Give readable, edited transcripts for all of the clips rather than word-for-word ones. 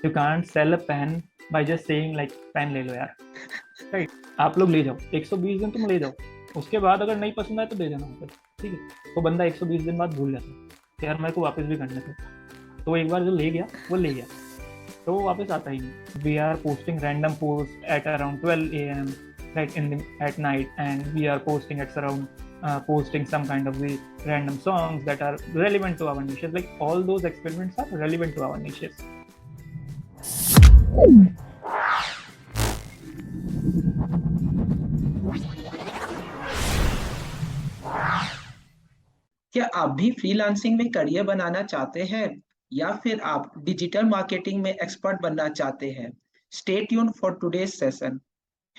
You can't sell a pen by just saying like pen ले लो यार, right? आप लोग ले जाओ, 120 दिन तुम ले जाओ, उसके बाद अगर नहीं पसंद आए तो दे देना वापस, ठीक है? वो बंदा 120 दिन बाद भूल जाता है कि यार मेरे को वापस भी करने थे। तो एक बार जो ले गया वो ले गया, तो वो वापस आता ही नहीं। We are posting random post at around 12 a.m. right in the at night, and we are posting at around posting some kind of the random songs that are relevant to our niches. Like all those experiments are relevant to our niches. क्या आप भी freelancing में career बनाना चाहते हैं या फिर आप digital marketing में एक्सपर्ट बनना चाहते हैं? Stay tuned for today's session.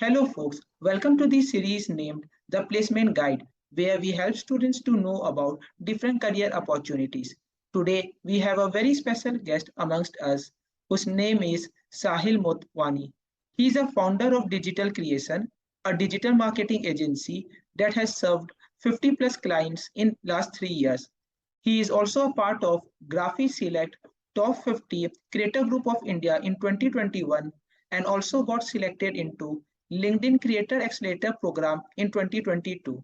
Hello folks, welcome to the series named The Placement Guide, where we help students to know about different career opportunities. Today we have a very special guest amongst us whose name is Sahil Motwani. He is a founder of Digital Creation, a digital marketing agency that has served 50 plus clients in last 3 years. He is also a part of Graphy Select Top 50 Creator Group of India in 2021 and also got selected into LinkedIn Creator Accelerator program in 2022.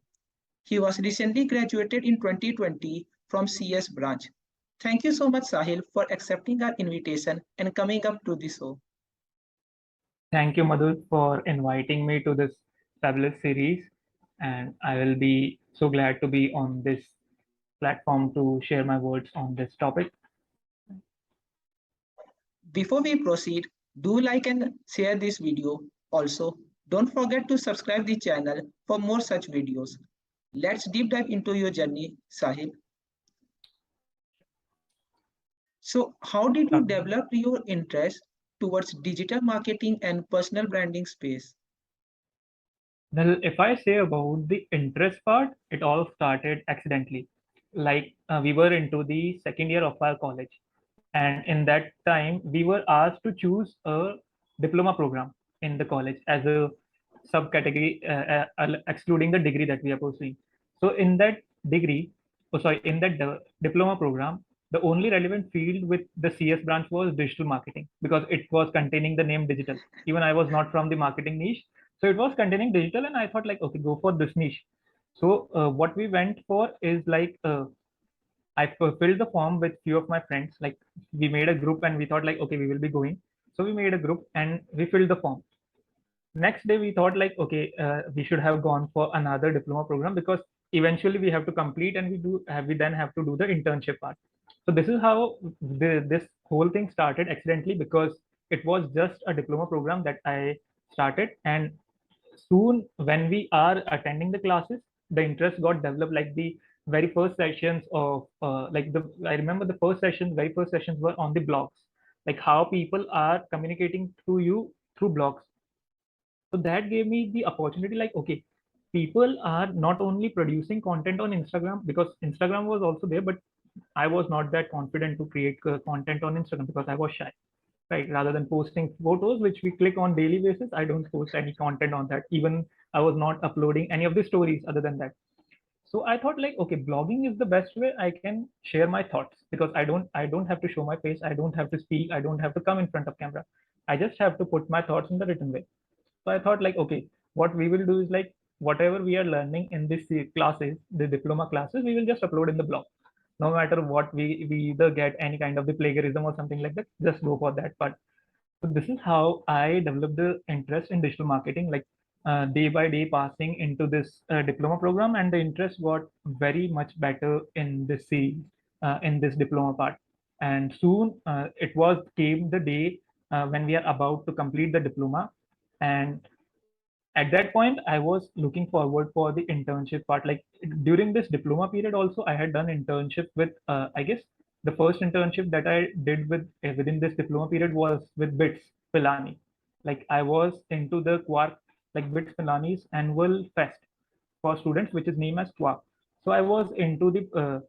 He was recently graduated in 2020 from CS branch. Thank you so much, Sahil, for accepting our invitation and coming up to the show. Thank you, Madhu, for inviting me to this fabulous series, and I will be so glad to be on this platform to share my words on this topic. Before we proceed, do like and share this video. Also, don't forget to subscribe the channel for more such videos. Let's deep dive into your journey, Sahil. So, how did you develop your interest towards digital marketing and personal branding space? Well, if I say about the interest part, it all started accidentally. Like we were into the second year of our college, and in that time we were asked to choose a diploma program in the college as a subcategory, excluding the degree that we are pursuing. So in that degree, oh sorry, in that diploma program, the only relevant field with the CS branch was digital marketing because it was containing the name digital. Even I was not from the marketing niche, so it was containing digital, and I thought like, okay, go for this niche. So what we went for is like I filled the form with few of my friends. Like we made a group and we thought like, okay, we will be going. So we made a group and we filled the form. Next day we thought like, okay, we should have gone for another diploma program because eventually we have to complete and we then have to do the internship part. So this is how this whole thing started accidentally because it was just a diploma program that I started, and soon when we are attending the classes, the interest got developed. Like the very first sessions of like the I remember the very first sessions were on the blogs, like how people are communicating to you through blogs. So that gave me the opportunity, like, okay, people are not only producing content on Instagram, because Instagram was also there, but I was not that confident to create content on Instagram because I was shy, right? Rather than posting photos which we click on daily basis, I don't post any content on that. Even I was not uploading any of the stories other than that. So I thought like, okay, blogging is the best way I can share my thoughts because I don't have to show my face, I don't have to speak, I don't have to come in front of camera. I just have to put my thoughts in the written way. So I thought like, okay, what we will do is like whatever we are learning in this classes, the diploma classes, we will just upload in the blog. No matter what, we either get any kind of the plagiarism or something like that, just go for that part. So this is how I developed the interest in digital marketing, like day by day passing into this diploma program, and the interest got very much better in this in this diploma part. And soon it was came the day when we are about to complete the diploma, and at that point I was looking forward for the internship part. Like during this diploma period also I had done internship with I guess the first internship that I did with within this diploma period was with Bits Pilani. Like I was into the Quark, like Bits Pilani's annual fest for students, which is named as Quark. So I was into the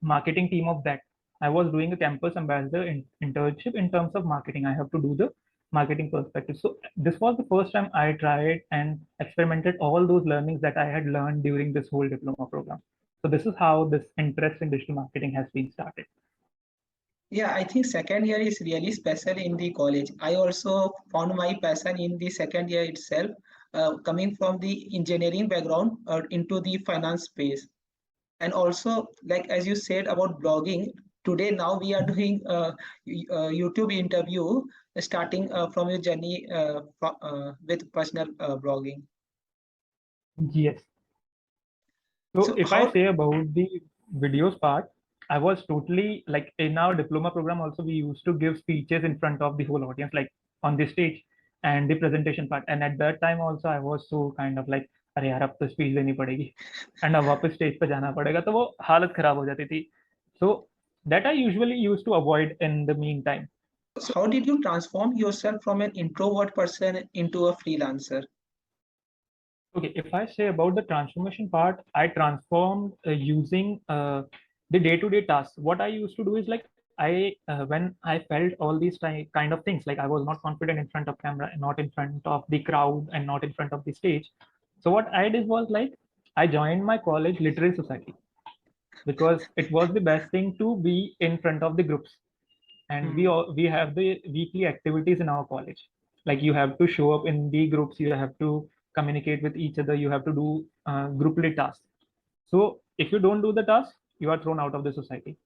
marketing team of that. I was doing a campus ambassador internship in terms of marketing. I have to do the marketing perspective. So this was the first time I tried and experimented all those learnings that I had learned during this whole diploma program. So this is how this interest in digital marketing has been started. Yeah, I think second year is really special in the college. I also found my passion in the second year itself, coming from the engineering background into the finance space. And also, like as you said about blogging, today now we are doing YouTube interview, starting from your journey with personal blogging. Yes. So So if I how say about the videos part, I was totally like in our diploma program also we used to give speeches in front of the whole audience, like on the stage and the presentation part. And at that time also I was so kind of like अरे यार अब तो speech देनी पड़ेगी and अब वापस stage पे जाना पड़ेगा, तो वो हालत खराब हो जाती थी. So that I usually used to avoid in the meantime. how did you transform yourself from an introvert person into a freelancer? Okay, if I say about the transformation part, I transformed using the day-to-day tasks. What I used to do is like when I felt all these kind of things, like I was not confident in front of camera and not in front of the crowd and not in front of the stage. So what I did was like I joined my college literary society because it was the best thing to be in front of the groups. And Hmm. we have the weekly activities in our college, like you have to show up in the groups, you have to communicate with each other, you have to do grouply tasks. So if you don't do the task, you are thrown out of the society.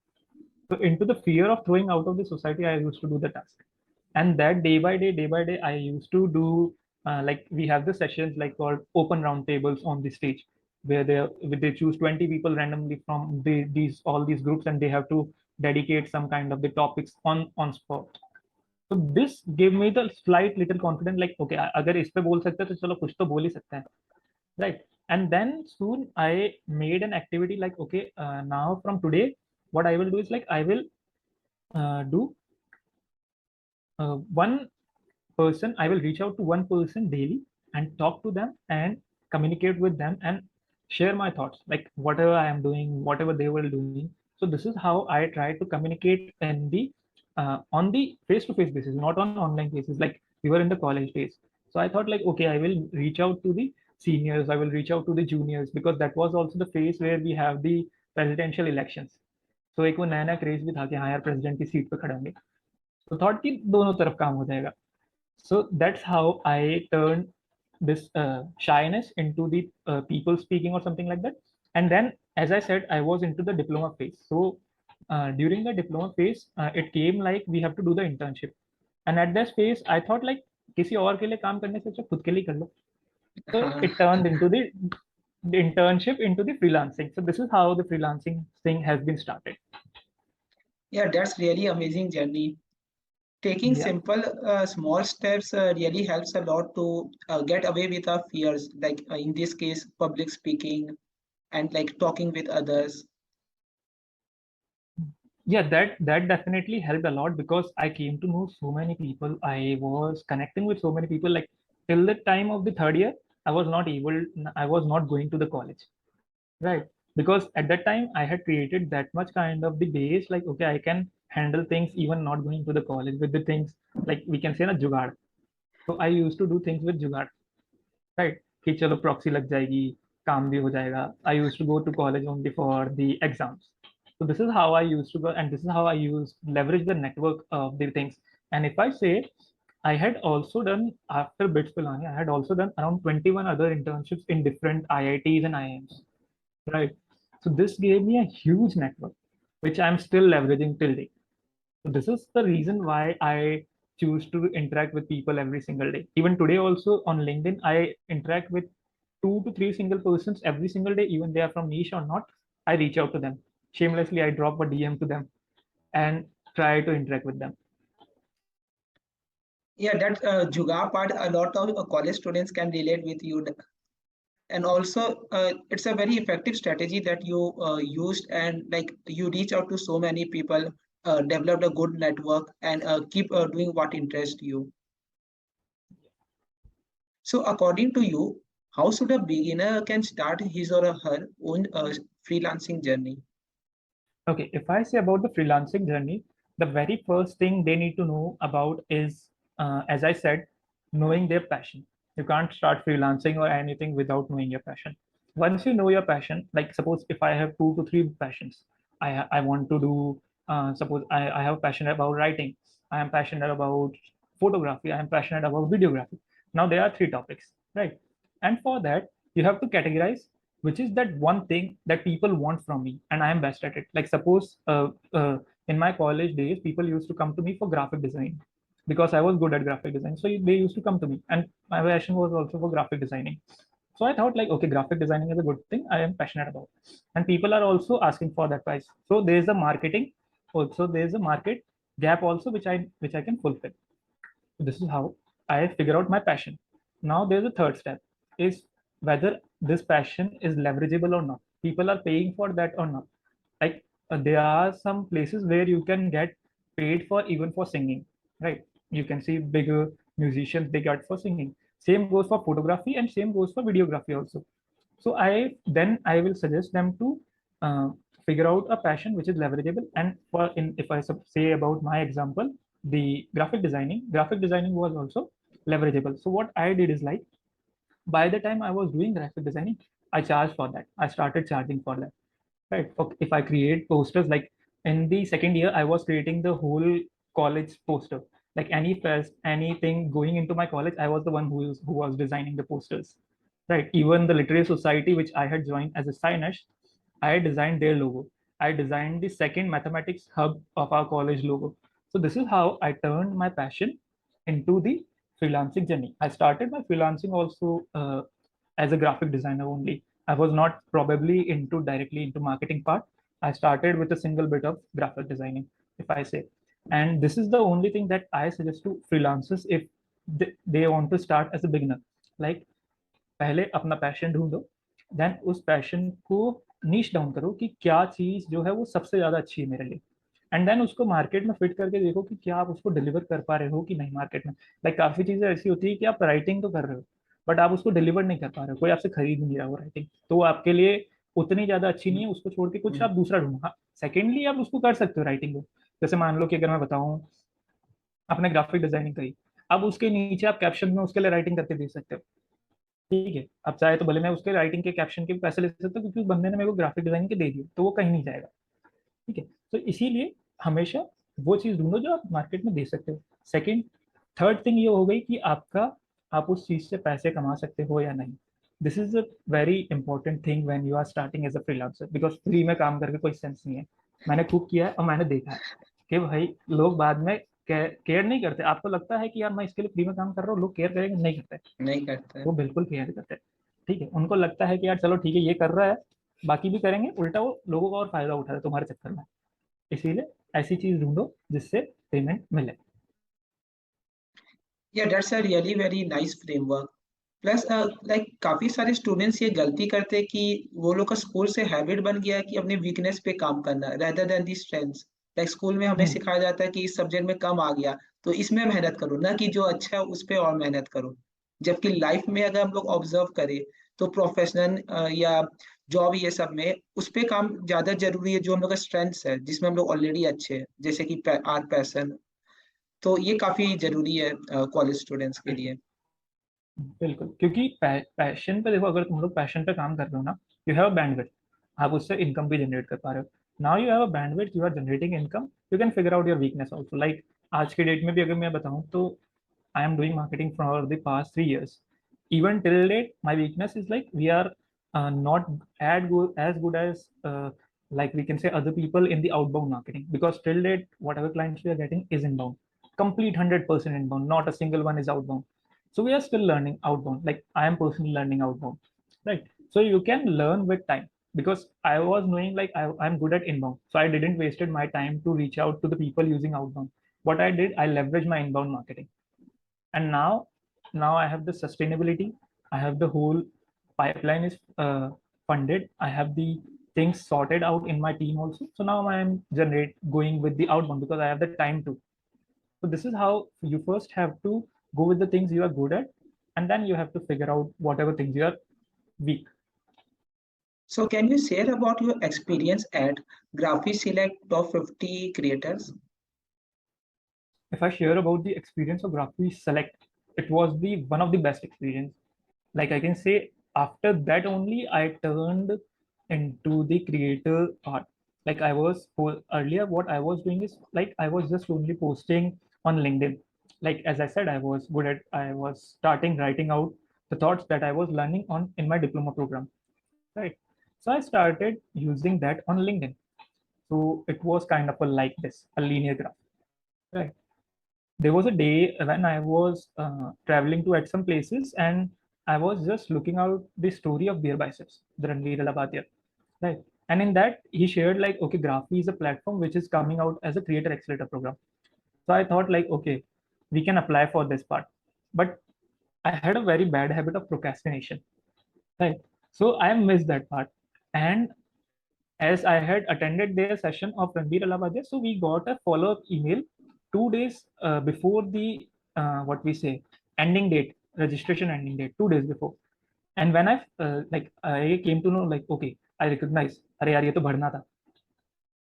So into the fear of throwing out of the society, I used to do the task. And that day by day, I used to do like we have the sessions like called open round tables on the stage, where they choose 20 people randomly from these all these groups, and they have to dedicate some kind of the topics on spot. So this gave me the slight little confidence, like okay, अगर इस पे बोल सकते हैं तो चलो कुछ तो बोल ही सकते हैं, right? And then soon I made an activity like okay, now from today what I will do is like I will do one person, I will reach out to one person daily and talk to them and communicate with them and share my thoughts, like whatever I am doing, whatever they were doing. So this is how I try to communicate in the on the face-to-face basis, not on online basis, like we were in the college days. So I thought like okay, I will reach out to the seniors, I will reach out to the juniors, because that was also the phase where we have the presidential elections. So एक वो नया नया craze भी था कि हाँ यार president की सीट पे खड़े होंगे, तो थॉट कि दोनों तरफ काम हो जाएगा. So that's how I turned this shyness into the people speaking or something like that. And then, as I said, I was into the diploma phase. So during the diploma phase, it came like we have to do the internship. And at that phase, I thought like किसी और के लिए काम करने से अच्छा खुद के लिए कर लो. So it turned into the internship into the freelancing. So this is how the freelancing thing has been started. Yeah, that's really amazing journey. Taking Yeah. simple small steps really helps a lot to get away with our fears, like in this case public speaking and like talking with others. Yeah, that definitely helped a lot because I came to know so many people, I was connecting with so many people, like till the time of the third year I was not going to the college, right? Because at that time I had created that much kind of the base, like okay, I can handle things even not going to the college with the things, like we can say na jugaad. So I used to do things with jugaad, right? कि चलो proxy लग जाएगी, काम भी हो जाएगा. I used to go to college only for the exams. So this is how I used to go, and this is how I use leverage the network of the things. And if I say, I had also done after Bits Pilani, I had also done around 21 other internships in different IITs and IIMs, right? So this gave me a huge network, which I'm still leveraging till date. So this is the reason why I choose to interact with people every single day. Even today, also on LinkedIn, I interact with 2 to 3 single persons every single day, even they are from niche or not. I reach out to them. Shamelessly, I drop a DM to them and try to interact with them. Yeah, that Jugaad part, a lot of college students can relate with you. And also, it's a very effective strategy that you used, and like you reach out to so many people, developed a good network, and keep doing what interests you. So, according to you, how should a beginner can start his or her own freelancing journey? Okay, if I say about the freelancing journey, the very first thing they need to know about is, as I said, knowing their passion. You can't start freelancing or anything without knowing your passion. Once you know your passion, like suppose if I have 2 to 3 passions, I want to do Suppose I have passion about writing, I am passionate about photography, I am passionate about videography. Now there are three topics, right? And for that, you have to categorize which is that one thing that people want from me and I am best at it. Like suppose in my college days, people used to come to me for graphic design because I was good at graphic design. So they used to come to me, and my passion was also for graphic designing. So I thought like, okay, graphic designing is a good thing I am passionate about, and people are also asking for that price. So there is a marketing, also there is a market gap also which I can fulfill. So this is how I figure out my passion. Now there's a third step, is whether this passion is leverageable or not. People are paying for that or not. Like there are some places where you can get paid for even for singing, right? You can see bigger musicians, they get for singing. Same goes for photography and same goes for videography also. So I will suggest them to uh, figure out a passion which is leverageable. And for in if I say about my example, the graphic designing was also leverageable. So what I did is like, by the time I was doing graphic designing, I charged for that. I started charging for that, right? If I create posters, like in the second year, I was creating the whole college poster. Like any fest, anything going into my college, I was the one who was designing the posters, right? Even the literary society which I had joined as a signage, I designed their logo. I designed the second mathematics hub of our college logo. So this is how I turned my passion into the freelancing journey. I started my freelancing also as a graphic designer only. I was not probably into directly into marketing part. I started with a single bit of graphic designing, if I say. And this is the only thing that I suggest to freelancers if they want to start as a beginner. Like पहले अपना passion ढूंढो, then उस passion को नीश down करो कि क्या चीज जो है वो सबसे ज्यादा अच्छी है मेरे लिए, एंड देन उसको मार्केट में फिट करके देखो कि क्या आप उसको डिलीवर कर पा रहे हो कि नहीं मार्केट में. लाइक काफी चीजें ऐसी होती है कि आप राइटिंग तो कर रहे हो बट आप उसको डिलीवर नहीं कर पा रहे हो, कोई आपसे खरीद नहीं रहा वो राइटिंग, तो वो आपके लिए उतनी ज्यादा अच्छी नहीं है. उसको छोड़ के कुछ आप दूसरा ढूंढो. हाँ, सेकेंडली आप उसको कर सकते हो राइटिंग को. जैसे मान लो कि अगर मैं बताऊं, आपने ग्राफिक डिजाइनिंग करी, अब उसके नीचे आप कैप्शन में उसके लिए राइटिंग करके दे सकते हो. ठीक है, अब चाहे तो भले मैं उसके राइटिंग के कैप्शन के भी पैसे ले सकता हूँ क्योंकि उस बंदे ने मेरे को ग्राफिक डिजाइनिंग के दे दिए, तो वो कहीं नहीं जाएगा. ठीक है, तो इसीलिए हमेशा वो चीज ढूंढो जो आप मार्केट में दे सकते हो. सेकंड, थर्ड थिंग ये हो गई कि आप उस चीज से पैसे कमा सकते हो या नहीं. This is a very important thing when you are starting as a freelancer, because free में काम करके कोई सेंस नहीं है. मैंने खूब किया है और मैंने देखा है कि भाई लोग बाद में केयर नहीं करते. आपको लगता है कि यार मैं इसके लिए फ्री में काम कर रहा हूँ, लोग केयर करेंगे, नहीं करते. नहीं करता है। वो बिल्कुल केयर करते हैं. ठीक है, उनको लगता है कि यार चलो ठीक है ये कर रहा है, बाकी भी करेंगे, उल्टा वो लोगों का और फायदा उठा रहा है तुम्हारे चक्कर में. इसीलिए ऐसी चीज ढूंढो जिससे पेमेंट मिले. Yeah, that's a really very nice framework. Plus like काफी सारे स्टूडेंट्स ये गलती करते हैं कि वो लोग का स्कूल से हैबिट बन गया है कि अपने वीकनेस पे काम करना रेदर देन दी स्ट्रेंथ्स. लाइक स्कूल में हमें हम्म. सिखाया जाता है कि इस सब्जेक्ट में कम आ गया तो इसमें मेहनत करो, ना कि जो अच्छा है उस पे और मेहनत करो. जबकि लाइफ में अगर हम लोग ऑब्जर्व करें तो प्रोफेशनल या जॉब ये सब में उस पे काम ज्यादा जरूरी है जो हम लोग का स्ट्रेंथ्स है जिसमें हम लोग ऑलरेडी अच्छे हैं, जैसे कि आर्ट पैशन. तो ये काफी जरूरी है कॉलेज स्टूडेंट्स के लिए. बिल्कुल, क्योंकि पैशन पे देखो, अगर तुम लोग पैशन पे काम कर रहे हो ना, यू हैव अ बैंडविड्थ, आप उससे इनकम भी जनरेट कर पा रहे हो. Now you have a bandwidth, you are generating income, you can figure out your weakness also. Like आज के डेट में भी अगर मैं बताऊं तो I am doing marketing for the past 3 years. Even till date, my weakness is like we are not as good as like we can say other people in the outbound marketing, because till date whatever clients we are getting is inbound, complete 100% inbound, not a single one is outbound. So we are still learning outbound. Like I am personally learning outbound, right? So you can learn with time, because I was knowing like I'm good at inbound, so I didn't wasted my time to reach out to the people using outbound. What I did, I leveraged my inbound marketing, and now I have the sustainability, I have the whole pipeline is funded, I have the things sorted out in my team also. So now I am generate going with the outbound because I have the time to. So this is how you first have to go with the things you are good at, and then you have to figure out whatever things you are weak. So can you share about your experience at Graphy Select Top 50 Creators? If I share about the experience of Graphy Select, it was the one of the best experience. Like I can say, after that only I turned into the creator part. Like I was earlier, what I was doing is like I was just only posting on LinkedIn. Like as I said, I was starting writing out the thoughts that I was learning on in my diploma program, right? So I started using that on LinkedIn. So it was kind of a like this, a linear graph, right? There was a day when I was traveling to at some places, and I was just looking out the story of Beer Biceps, the Ranveer Alabadia, right? And in that, he shared like, okay, Graphy is a platform which is coming out as a creator accelerator program. So I thought like, okay, we can apply for this part. But I had a very bad habit of procrastination, right? So I missed that part. And as I had attended their session of Ranveer Alabadia, so we got a follow-up email 2 days before the what we say ending date, registration ending date, 2 days before. And when I came to know like, okay, I recognize, अरे यार ये तो भरना था,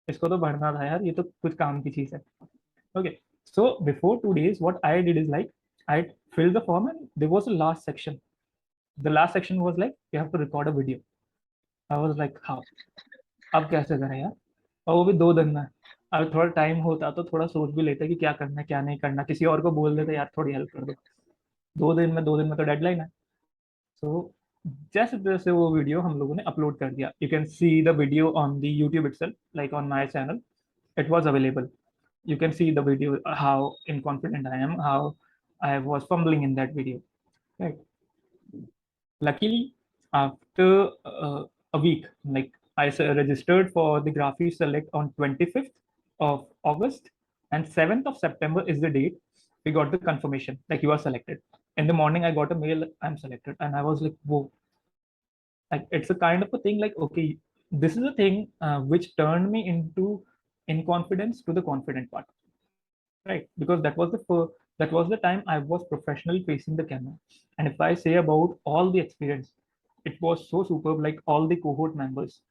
इसको तो भरना था यार, ये तो कुछ काम की चीज है. Okay, so before 2 days, what I did is like I filled the form and there was a last section. The last section was like you have to record a video. I was like, how? अब कैसे करें यार, और वो भी 2 दिन में. अगर थोड़ा टाइम होता तो थोड़ा सोच भी लेते कि क्या करना है क्या नहीं करना, किसी और को बोल देते यार थोड़ी हेल्प कर दो. 2 दिन में तो डेडलाइन है. सो जैसे तैसे वो वीडियो हम लोगों ने अपलोड कर दिया. You can see the video on the YouTube itself, like on my channel. It was available. You can see the video, how inconfident I am, how I was fumbling in that video, right? Luckily, after a week, like registered for the Graphy Select on 25th of August, and 7th of September is the date we got the confirmation like you are selected. In the morning, I got a mail, I'm selected, and I was like, whoa. Like it's a kind of a thing like, okay, this is a thing which turned me into in confidence to the confident part, right? Because that was the time I was professionally facing the camera. And if I say about all the experience, it was so superb. Like all the cohort members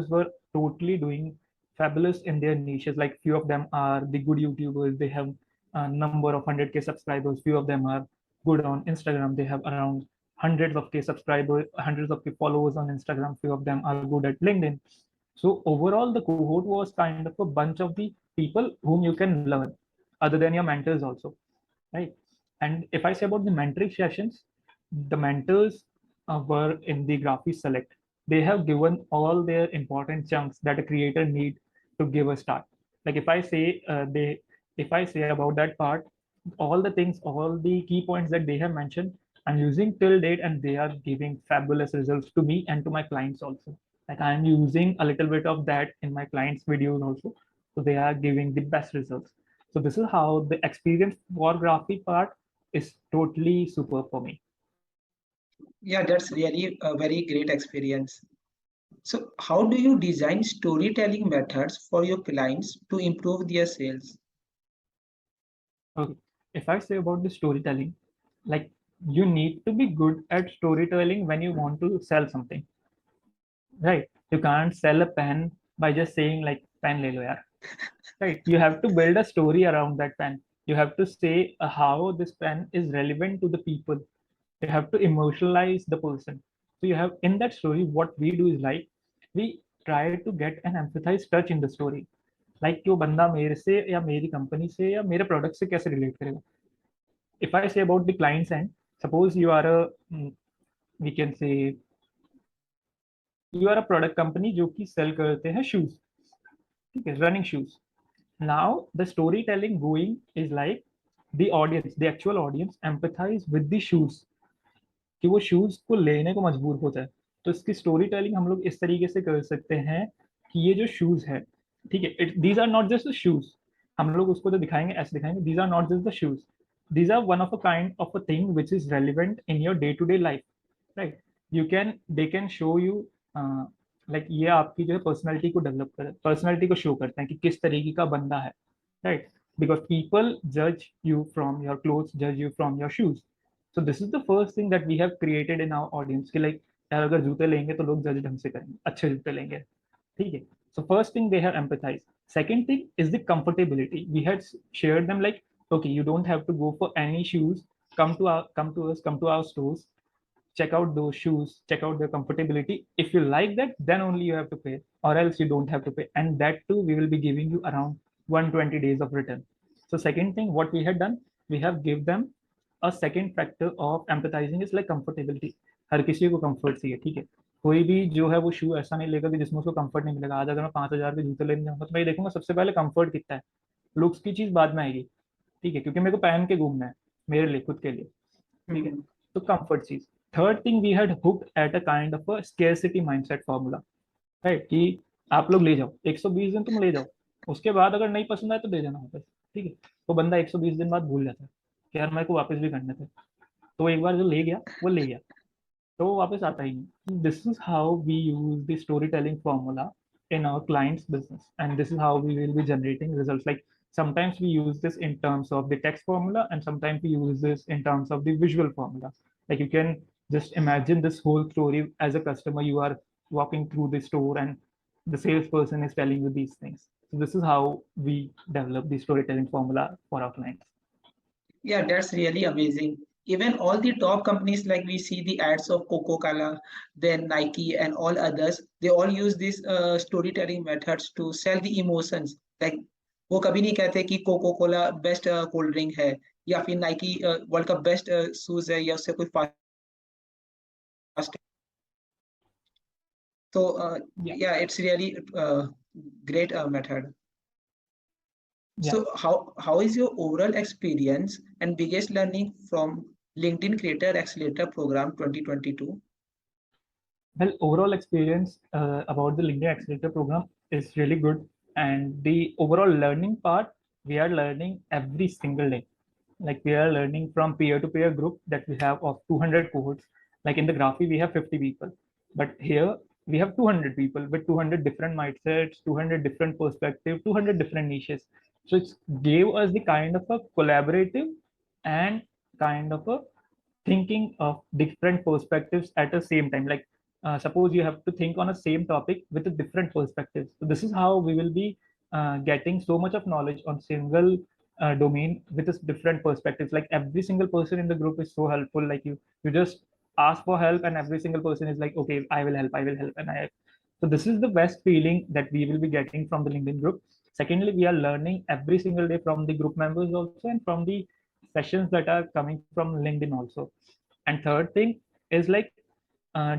were totally doing fabulous in their niches. Like few of them are the good YouTubers, they have a number of 100K subscribers. Few of them are good on Instagram, they have around hundreds of K subscribers, hundreds of K followers on Instagram. Few of them are good at LinkedIn. So overall, the cohort was kind of a bunch of the people whom you can learn, other than your mentors also, right? And if I say about the mentoring sessions, the mentors were in the Graphy Select. They have given all their important chunks that a creator need to give a start. Like if I say about that part, all the things, all the key points that they have mentioned, I'm using till date, and they are giving fabulous results to me and to my clients also. Like I'm using a little bit of that in my clients' videos also, so they are giving the best results. So this is how the experience for graphic part is totally super for me. Yeah, that's really a very great experience. So, how do you design storytelling methods for your clients to improve their sales? Okay, if I say about the storytelling, like you need to be good at storytelling when you want to sell something, right? You can't sell a pen by just saying like pen le lo yaar, right? You have to build a story around that pen. You have to say how this pen is relevant to the people. You have to emotionalize the person. So you have in that story, what we do is like we try to get an empathized touch in the story. Like कि वो बंदा मेरे से या मेरी company से या मेरे प्रोडक्ट से कैसे रिलेट करेगा. If I say about the client's end, suppose you are a we can say you are a product company जो कि सेल करते हैं शूज, ठीक है, running shoes. Now the storytelling going is like the audience, the actual audience empathize with the shoes, कि वो shoes को लेने को मजबूर होता है. तो इसकी स्टोरी टेलिंग हम लोग इस तरीके से कर सकते हैं कि ये जो शूज है, ठीक है, these are not just the shoes. हम लोग उसको तो दिखाएंगे, ऐसे दिखाएंगे, these are not just the shoes, these are one of a kind of a thing which is relevant in your day to day life, right? You can they can show you uh, like ये आपकी जो है personality को develop कर personality को show करते हैं कि किस तरीके का बंदा है, right? Because people judge you from your clothes, judge you from your shoes. So this is the first thing that we have created in our audience कि like यार अगर जूते लेंगे तो लोग जज ढंग से करेंगे, अच्छे जूते लेंगे, ठीक है. So first thing they have empathized. Second thing is the comfortability. We had shared them like, okay, you don't have to go for any shoes. Come to us, come to our stores. check out those shoes, check out their comfortability. If you like that, then only you have to pay, or else you don't have to pay. And that too, we will be giving you around 120 days of return. So second thing, what we had done, we have give them a second factor of empathizing is like comfortability. हर किसी को comfort चाहिए, ठीक है। कोई भी जो है वो शू ऐसा नहीं लेगा कि जिसमें उसको कंफर्ट नहीं मिलेगा। आज अगर मैं 5,000 के जूते लेने जाऊंगा तो मैं ये देखूंगा सबसे पहले कंफर्ट कितना है, लुक्स की चीज बाद में आएगी, ठीक है, क्योंकि मेरे को पहन के घूमना है मेरे लिए, खुद के लिए, ठीक है। तो कंफर्ट चीज। Third thing, we had hooked at a kind of a scarcity mindset formula, right, कि आप लोग ले जाओ 120 दिन, तुम ले जाओ, उसके बाद अगर नहीं पसंद आए तो दे देना वापस, ठीक है। तो बंदा 120 दिन बाद भूल जाता है कि यार मेरे को वापस भी करने थे। तो एक बार जो ले गया वो ले गया, तो वो वापस आता ही नहीं। This is how we use the story telling formula in our client's business, and this is how we will be generating results. Like sometimes we use this in terms of the text formula, and sometimes we use this in terms of the visual formula. Like you can just imagine this whole story as a customer. You are walking through the store and the salesperson is telling you these things. So this is how we develop the storytelling formula for our clients. Yeah, that's really amazing. Even all the top companies, like we see the ads of Coca-Cola, then Nike and all others, they all use these storytelling methods to sell the emotions. Like वो कभी नहीं कहते कि coca cola best cold drink है, या फिर Nike world का best shoes है, या उससे कोई फास्ट। तो Yeah, yeah, it's really great method. yeah. So how is your overall experience and biggest learning from LinkedIn Creator Accelerator program 2022? Well, overall experience about the LinkedIn Accelerator program is really good, and the overall learning part, we are learning every single day. Like we are learning from peer-to-peer group that we have of 200 cohorts. Like in the Graphy, we have 50 people, but here we have 200 people with 200 different mindsets, 200 different perspectives, 200 different niches. So it gave us the kind of a collaborative and kind of a thinking of different perspectives at the same time. Like suppose you have to think on a same topic with a different perspectives. So this is how we will be getting so much of knowledge on single domain with this different perspectives. Like every single person in the group is so helpful. Like you just ask for help and every single person is like, okay, I will help, I will help, and I. So this is the best feeling that we will be getting from the LinkedIn group. Secondly, we are learning every single day from the group members also, and from the sessions that are coming from LinkedIn also. And third thing is like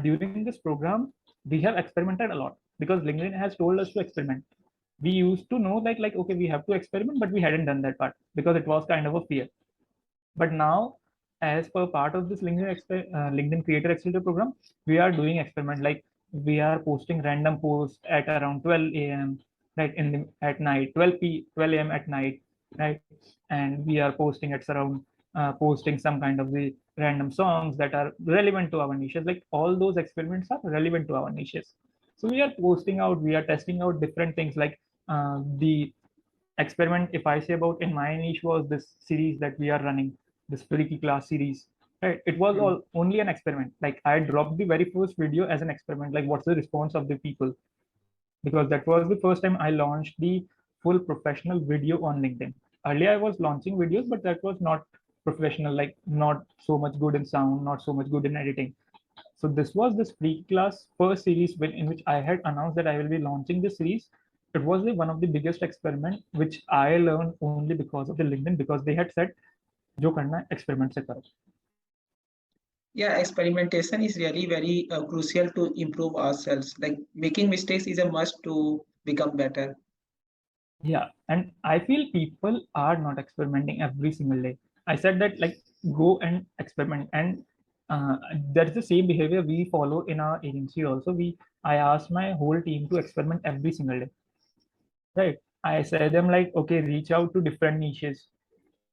during this program, we have experimented a lot because LinkedIn has told us to experiment. We used to know like okay, we have to experiment, but we hadn't done that part because it was kind of a fear. But now, as per part of this LinkedIn Creator Accelerator program, we are doing experiment. Like we are posting random posts at around 12 a.m. right at night, 12 a.m. at night, right, and we are posting at around posting some kind of the random songs that are relevant to our niches. Like all those experiments are relevant to our niches. So we are posting out, we are testing out different things like the experiment. If I say about in my niche was this series that we are running, this freaky class series, right? It was all only an experiment. Like I dropped the very first video as an experiment, like what's the response of the people, because that was the first time I launched the full professional video on LinkedIn. Earlier I was launching videos, but that was not professional, like not so much good in sound, not so much good in editing. So this was this free class first series in which I had announced that I will be launching this series. It was one of the biggest experiment which I learned only because of the LinkedIn, because they had said जो करना है experiment से करो. Yeah, experimentation is really very crucial to improve ourselves. Like making mistakes is a must to become better. Yeah, and I feel people are not experimenting every single day. I said that like go and experiment, and that's the same behavior we follow in our agency also. I ask my whole team to experiment every single day, right? I say them like, okay, reach out to different niches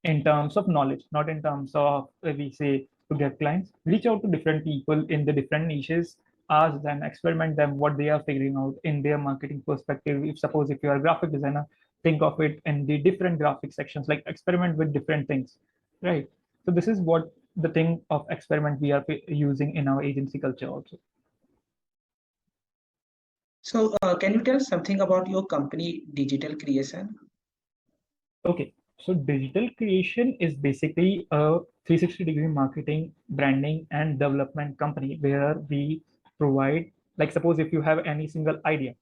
in terms of knowledge, not in terms of we say to get clients. Reach out to different people in the different niches, ask them, experiment them what they are figuring out in their marketing perspective. If suppose if you are a graphic designer, think of it in the different graphic sections, like experiment with different things, right? So this is what the thing of experiment we are using in our agency culture also. So can you tell something about your company digital creation? Okay, So digital creation is basically a 360-degree marketing, branding, and development company where we provide, like suppose if you have any single idea.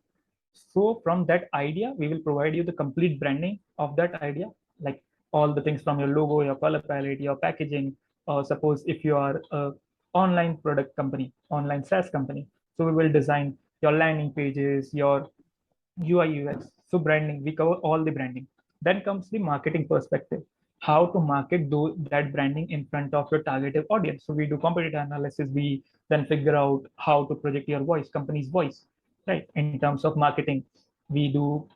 So from that idea, we will provide you the complete branding of that idea, like all the things from your logo, your color palette, your packaging, or suppose if you are a online product company, online SaaS company, so we will design your landing pages, your UI UX. So branding, we cover all the branding. Then comes the marketing perspective. How to market that branding in front of your targeted audience. So we do competitor analysis. We then figure out how to project your voice, company's voice, right? In terms of marketing, we do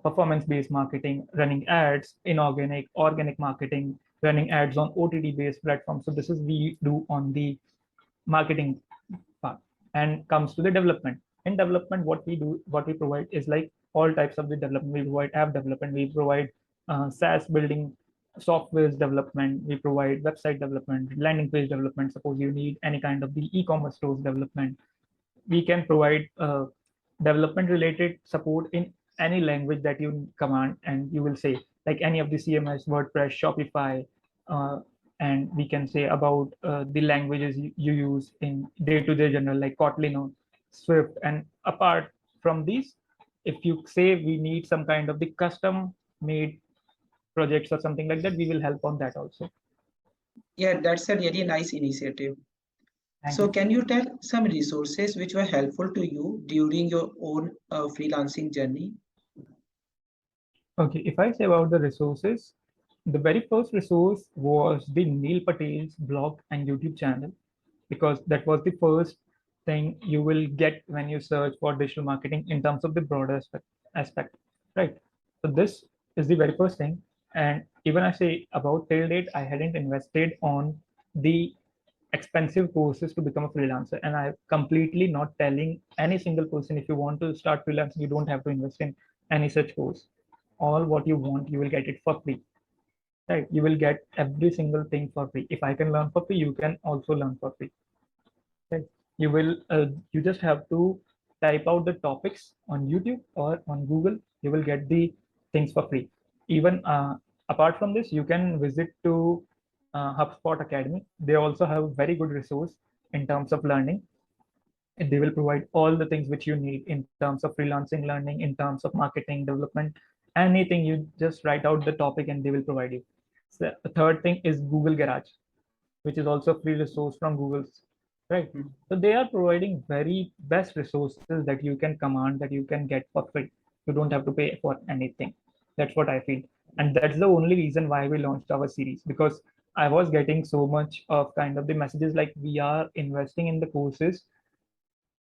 performance-based marketing, running ads, inorganic, organic marketing, running ads on OTT-based platforms. So this is we do on the marketing part. And comes to the development. In development, what we provide is like all types of the development. We provide app development, we provide SaaS building, softwares development, we provide website development, landing page development. Suppose you need any kind of the e-commerce stores development, we can provide development related support in any language that you command, and you will say like any of the CMS, WordPress, Shopify, uh, and we can say about the languages you use in day-to-day general like Kotlin or Swift. And apart from these, if you say we need some kind of the custom made projects or something like that, we will help on that also. Yeah, that's a really nice initiative. Thank So you. can you tell some resources which were helpful to you during your own freelancing journey? Okay, if I say about the resources, the very first resource was the Neil Patel's blog and YouTube channel, because that was the first thing you will get when you search for digital marketing in terms of the broader aspect, right? So this is the very first thing. And even I say about till date, I hadn't invested on the expensive courses to become a freelancer. And I completely not telling any single person, if you want to start freelancing, you don't have to invest in any such course. All what you want, you will get it for free, right? You will get every single thing for free. If I can learn for free, you can also learn for free, right? You just have to type out the topics on YouTube or on Google. You will get the things for free. Even apart from this, you can visit to HubSpot Academy. They also have very good resource in terms of learning. And they will provide all the things which you need in terms of freelancing learning, in terms of marketing development, anything. You just write out the topic and they will provide you. So the third thing is Google Garage, which is also a free resource from Google's, right? Hmm. So they are providing very best resources that you can command, that you can get for free. You don't have to pay for anything. That's what I feel. And that's the only reason why we launched our series, because I was getting so much of kind of the messages like we are investing in the courses.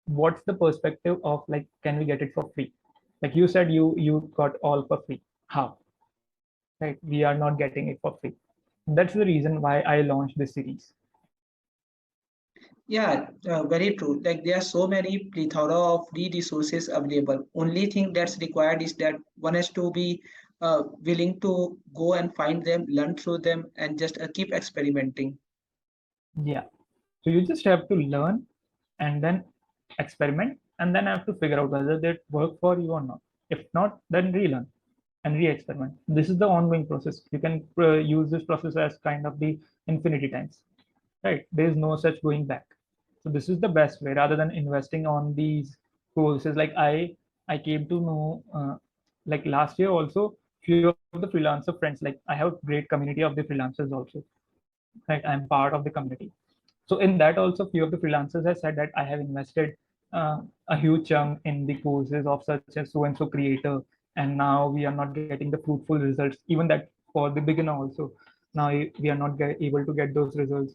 What's the perspective of like, can we get it for free? Like you said, you got all for free. How? Right? We are not getting it for free. That's the reason why I launched this series. Yeah, very true. Like there are so many plethora of free resources available. Only thing that's required is that one has to be willing to go and find them, learn through them, and just keep experimenting. Yeah. So you just have to learn and then experiment and then have to figure out whether they work for you or not. If not, then relearn and re-experiment. This is the ongoing process. You can use this process as kind of the infinity times, right? There is no such going back. So this is the best way rather than investing on these courses. Like I came to know like last year also few of the freelancer friends. Like I have great community of the freelancers also, right? I'm part of the community. So in that also, few of the freelancers have said that I have invested a huge chunk in the courses of such as so and so creator, and now we are not getting the fruitful results. Even that for the beginner also, now we are not able to get those results.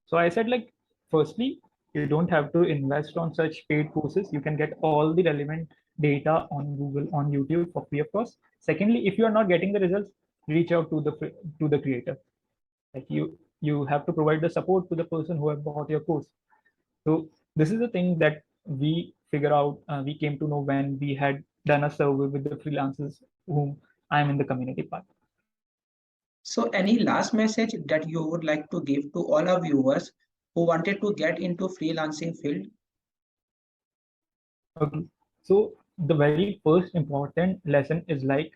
So I said like, firstly, you don't have to invest on such paid courses. You can get all the relevant data on Google, on YouTube for free, of course. Secondly, if you are not getting the results, reach out to the creator. Like you have to provide the support to the person who have bought your course. So this is the thing that we figure out. We came to know when we had done a survey with the freelancers whom I'm in the community part. So, any last message that you would like to give to all our viewers who wanted to get into freelancing field? Okay. So the very first important lesson is like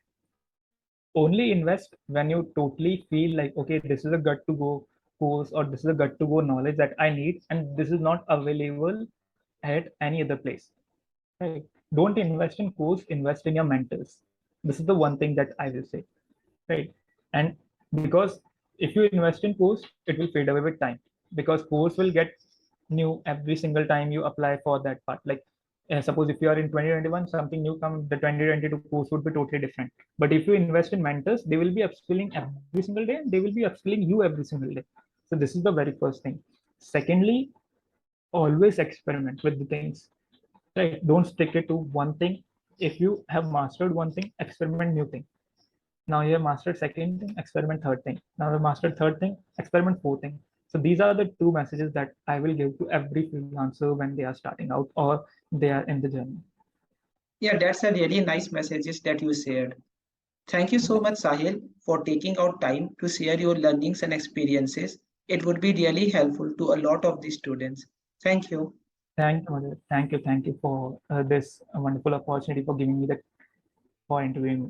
only invest when you totally feel like, okay, this is a good to go course, or this is a good to go knowledge that I need, and this is not available at any other place. Right? Don't invest in course, invest in your mentors. This is the one thing that I will say. Right? And because if you invest in course, it will fade away with time, because course will get new every single time you apply for that part. Like, suppose if you are in 2021, something new come, the 2022 course would be totally different. But if you invest in mentors, they will be upskilling every single day, and they will be upskilling you every single day. So this is the very first thing. Secondly, always experiment with the things. Right? Don't stick it to one thing. If you have mastered one thing, experiment new thing. Now you have mastered second thing, experiment third thing. Now you have mastered third thing, experiment fourth thing. So these are the two messages that I will give to every freelancer when they are starting out or they are in the journey. Yeah, that's a really nice messages that you shared. Thank you so much, Sahil, for taking out time to share your learnings and experiences. It would be really helpful to a lot of the students. Thank you. Thank you, Madhu. Thank you for this wonderful opportunity for giving me the for interviewing me.